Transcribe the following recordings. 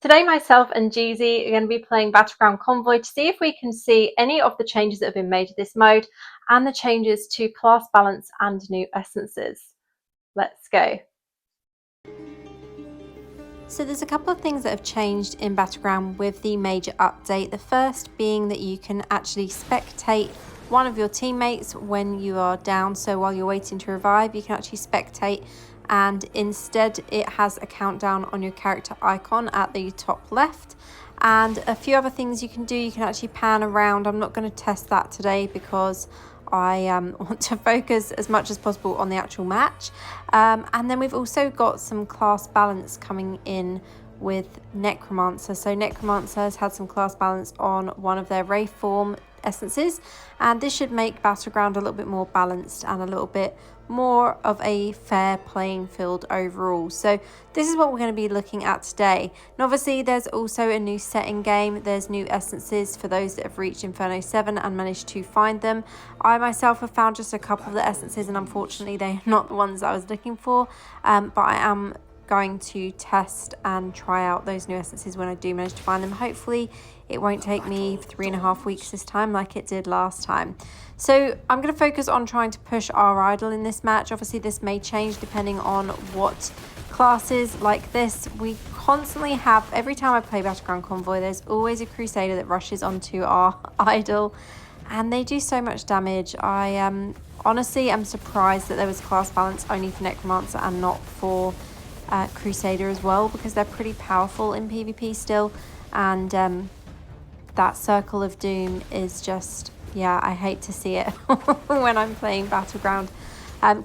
Today, myself and Jeezy are going to be playing Battleground Convoy to see if we can see any of the changes that have been made to this mode and the changes to class balance and new essences. Let's go. So there's a couple of things that have changed in Battleground with the major update. The first being that you can actually spectate one of your teammates when you are down. So while you're waiting to revive, you can actually spectate, and instead it has a countdown on your character icon at the top left. And a few other things you can do. You can actually pan around. I'm not going to test that today because I want to focus as much as possible on the actual match. And then we've also got some class balance coming in with Necromancer. So Necromancer has had some class balance on one of their Wraith form essences, and this should make Battleground a little bit more balanced and a little bit more of a fair playing field overall. So this is what we're going to be looking at today. And obviously there's also a new setting game. There's new essences for those that have reached Inferno 7 and managed to find them. I myself have found just a couple of the essences, and unfortunately they're not the ones I was looking for, but I am going to test and try out those new essences when I do manage to find them. Hopefully it won't take me 3.5 weeks this time like it did last time. So I'm going to focus on trying to push our idol in this match. Obviously this may change depending on what classes like this. We constantly have, every time I play Battleground Convoy, there's always a Crusader that rushes onto our idol, and they do so much damage. I honestly am surprised that there was class balance only for Necromancer and not for Crusader as well, because they're pretty powerful in PvP still. And that Circle of Doom is just, yeah, I hate to see it when I'm playing Battleground.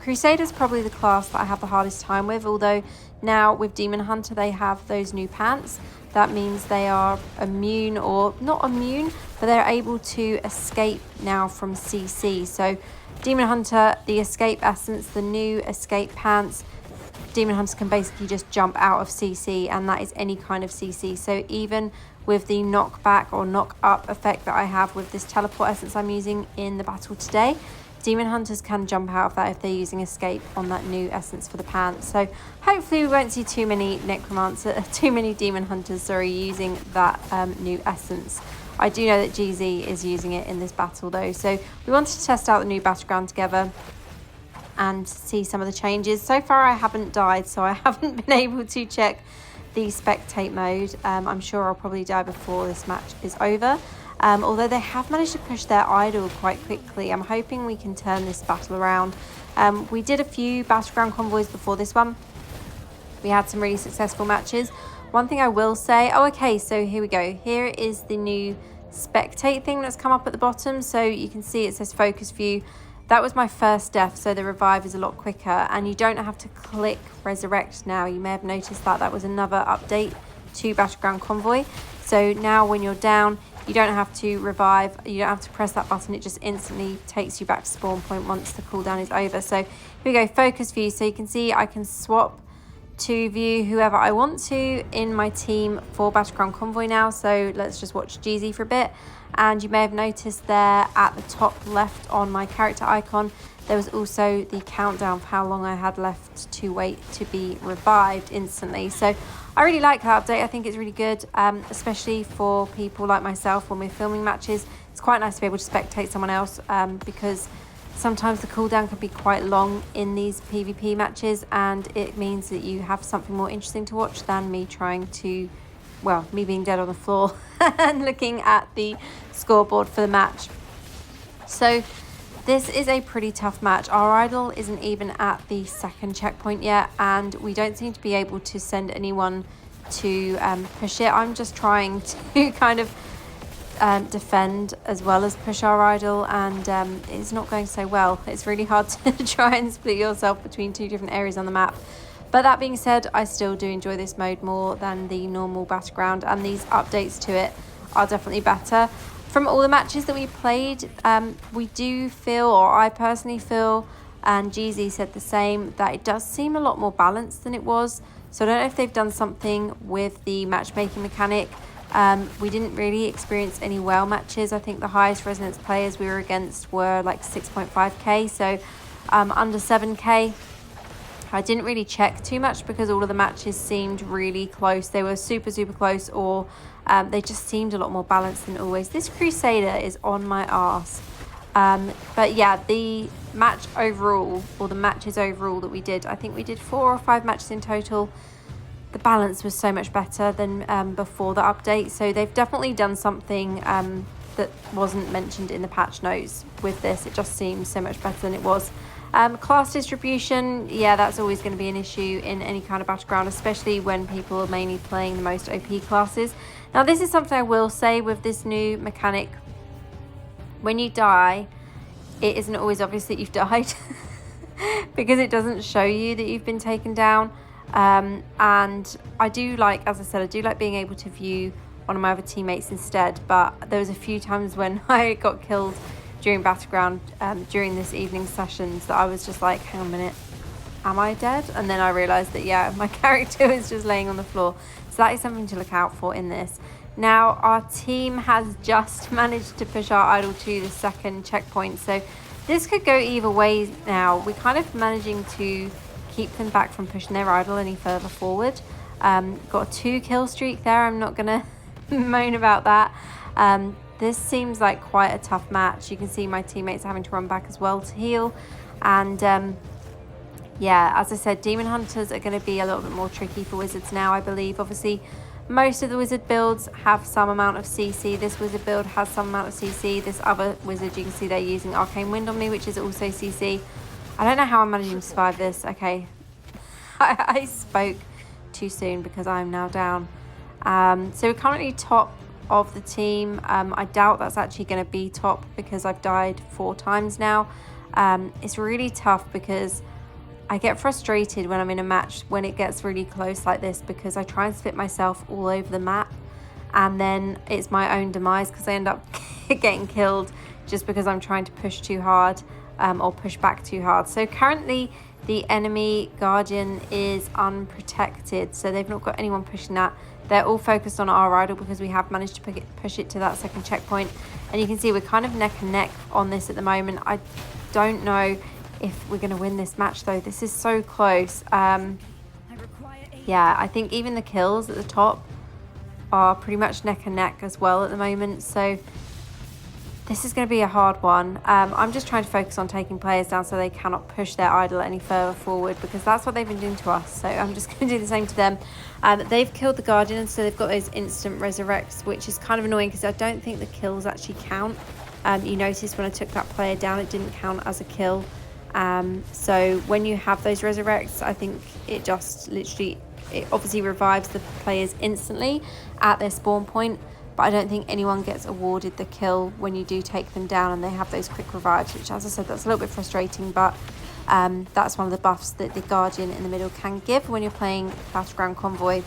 Crusader is probably the class that I have the hardest time with, although now with Demon Hunter they have those new pants. That means they are immune, or not immune, but they're able to escape now from CC. So Demon Hunter, the escape essence, the new escape pants, Demon Hunters can basically just jump out of CC, and that is any kind of CC. So even with the knockback or knock up effect that I have with this teleport essence I'm using in the battle today, Demon Hunters can jump out of that if they're using escape on that new essence for the pants. So hopefully we won't see too many Demon Hunters, using that new essence. I do know that GZ is using it in this battle though, so we wanted to test out the new Battleground together and see some of the changes. So far I haven't died, so I haven't been able to check the spectate mode. I'm sure I'll probably die before this match is over, although they have managed to push their idol quite quickly. I'm hoping we can turn this battle around. We did a few Battleground Convoys before this one. We had some really successful matches. One thing I will say, okay, so here we go. Here is the new spectate thing that's come up at the bottom. So you can see it says focus view. That was my first death, so the revive is a lot quicker, and you don't have to click resurrect now. You may have noticed that that was another update to Battleground Convoy. So now when you're down, you don't have to revive, you don't have to press that button, it just instantly takes you back to spawn point once the cooldown is over. So here we go, focus view. So you can see I can swap to view whoever I want to in my team for Battleground Convoy now. So let's just watch GZ for a bit. And you may have noticed there at the top left on my character icon, there was also the countdown for how long I had left to wait to be revived instantly. So I really like that update. I think it's really good, especially for people like myself when we're filming matches. It's quite nice to be able to spectate someone else, because sometimes the cooldown can be quite long in these PvP matches, and it means that you have something more interesting to watch than me trying to, well, me being dead on the floor and looking at the scoreboard for the match. So this is a pretty tough match. Our idol isn't even at the second checkpoint yet, and we don't seem to be able to send anyone to push it. I'm just trying to kind of defend as well as push our idol, and it's not going so well. It's really hard to try and split yourself between two different areas on the map. But that being said, I still do enjoy this mode more than the normal Battleground, and these updates to it are definitely better. From all the matches that we played, we do feel, or I personally feel, and GZ said the same, that it does seem a lot more balanced than it was. So I don't know if they've done something with the matchmaking mechanic. We didn't really experience any whale matches. I think the highest resonance players we were against were like 6.5k, so under 7k. I didn't really check too much because all of the matches seemed really close. They were super close, or they just seemed a lot more balanced than always. This Crusader is on my arse. But yeah, the match overall, or the matches overall that we did, I think we did 4 or 5 matches in total. The balance was so much better than before the update. So they've definitely done something that wasn't mentioned in the patch notes with this. It just seems so much better than it was. Class distribution, yeah, that's always going to be an issue in any kind of Battleground, especially when people are mainly playing the most OP classes. Now, this is something I will say with this new mechanic. When you die, it isn't always obvious that you've died because it doesn't show you that you've been taken down. And I do like, as I said, I do like being able to view one of my other teammates instead, but there was a few times when I got killed during Battleground during this evening sessions that I was just like, hang on a minute, am I dead? And then I realized that, yeah, my character was just laying on the floor. So that is something to look out for in this. Now, our team has just managed to push our idol to the second checkpoint, so this could go either way now. We're kind of managing to keep them back from pushing their idol any further forward. Got a 2 kill streak there. I'm not gonna moan about that. This seems like quite a tough match. You can see my teammates having to run back as well to heal. And yeah, as I said, Demon Hunters are going to be a little bit more tricky for Wizards now, I believe. Obviously, most of the Wizard builds have some amount of CC. This Wizard build has some amount of CC. This other Wizard, you can see they're using Arcane Wind on me, which is also CC. I don't know how I'm managing to survive this. Okay, I spoke too soon because I'm now down. So we're currently top of the team. I doubt that's actually going to be top because I've died 4 times now. It's really tough because I get frustrated when I'm in a match when it gets really close like this, because I try and spit myself all over the map and then it's my own demise because I end up getting killed just because I'm trying to push too hard or push back too hard. So currently the enemy Guardian is unprotected, so they've not got anyone pushing that. They're all focused on our idol because we have managed to push it to that second checkpoint. And you can see we're kind of neck and neck on this at the moment. I don't know if we're going to win this match though. This is so close. Yeah, I think even the kills at the top are pretty much neck and neck as well at the moment. So this is going to be a hard one. I'm just trying to focus on taking players down so they cannot push their idol any further forward, because that's what they've been doing to us. So I'm just going to do the same to them. They've killed the Guardian, so they've got those instant resurrects, which is kind of annoying because I don't think the kills actually count. You noticed when I took that player down, it didn't count as a kill. So when you have those resurrects, I think it just literally, it obviously revives the players instantly at their spawn point, but I don't think anyone gets awarded the kill when you do take them down and they have those quick revives, which, as I said, that's a little bit frustrating, but that's one of the buffs that the Guardian in the middle can give when you're playing Battleground Convoy.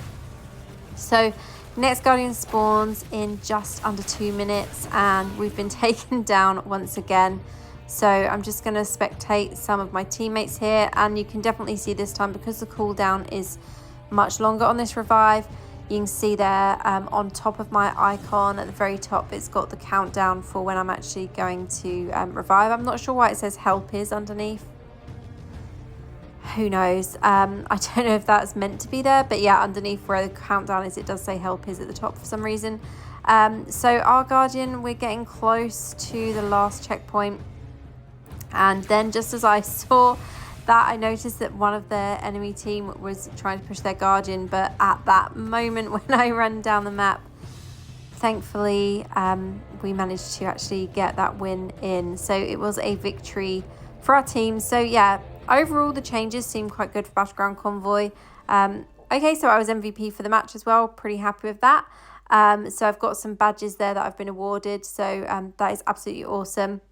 So next Guardian spawns in just under 2 minutes and we've been taken down once again. So I'm just going to spectate some of my teammates here, and you can definitely see this time, because the cooldown is much longer on this revive, you can see there on top of my icon at the very top, it's got the countdown for when I'm actually going to revive. I'm not sure why it says help is underneath. Who knows? I don't know if that's meant to be there, but yeah, underneath where the countdown is, it does say help is at the top for some reason. So our Guardian, we're getting close to the last checkpoint. And then just as I saw that, I noticed that one of their enemy team was trying to push their Guardian, but at that moment when I ran down the map, thankfully we managed to actually get that win in. So it was a victory for our team. So yeah, overall the changes seem quite good for Battleground Convoy. Okay, so I was MVP for the match as well, pretty happy with that. So I've got some badges there that I've been awarded, so that is absolutely awesome.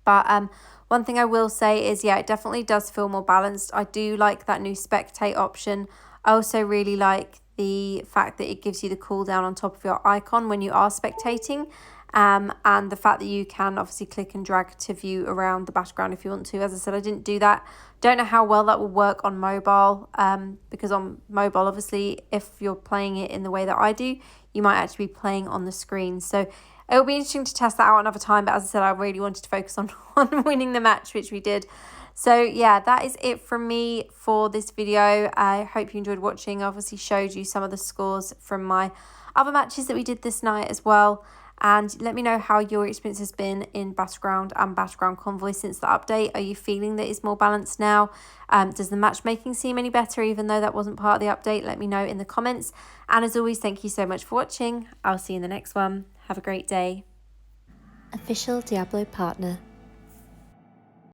But one thing I will say is, yeah, it definitely does feel more balanced. I do like that new spectate option. I also really like the fact that it gives you the cooldown on top of your icon when you are spectating. And the fact that you can obviously click and drag to view around the battleground if you want to. As I said, I didn't do that. Don't know how well that will work on mobile, because on mobile, obviously, if you're playing it in the way that I do, you might actually be playing on the screen. So it'll be interesting to test that out another time, but as I said, I really wanted to focus on winning the match, which we did. So yeah, that is it from me for this video. I hope you enjoyed watching. I obviously showed you some of the scores from my other matches that we did this night as well. And let me know how your experience has been in Battleground and Battleground Convoy since the update. Are you feeling that it's more balanced now? Does the matchmaking seem any better even though that wasn't part of the update? Let me know in the comments. And as always, thank you so much for watching. I'll see you in the next one. Have a great day. Official Diablo Partner.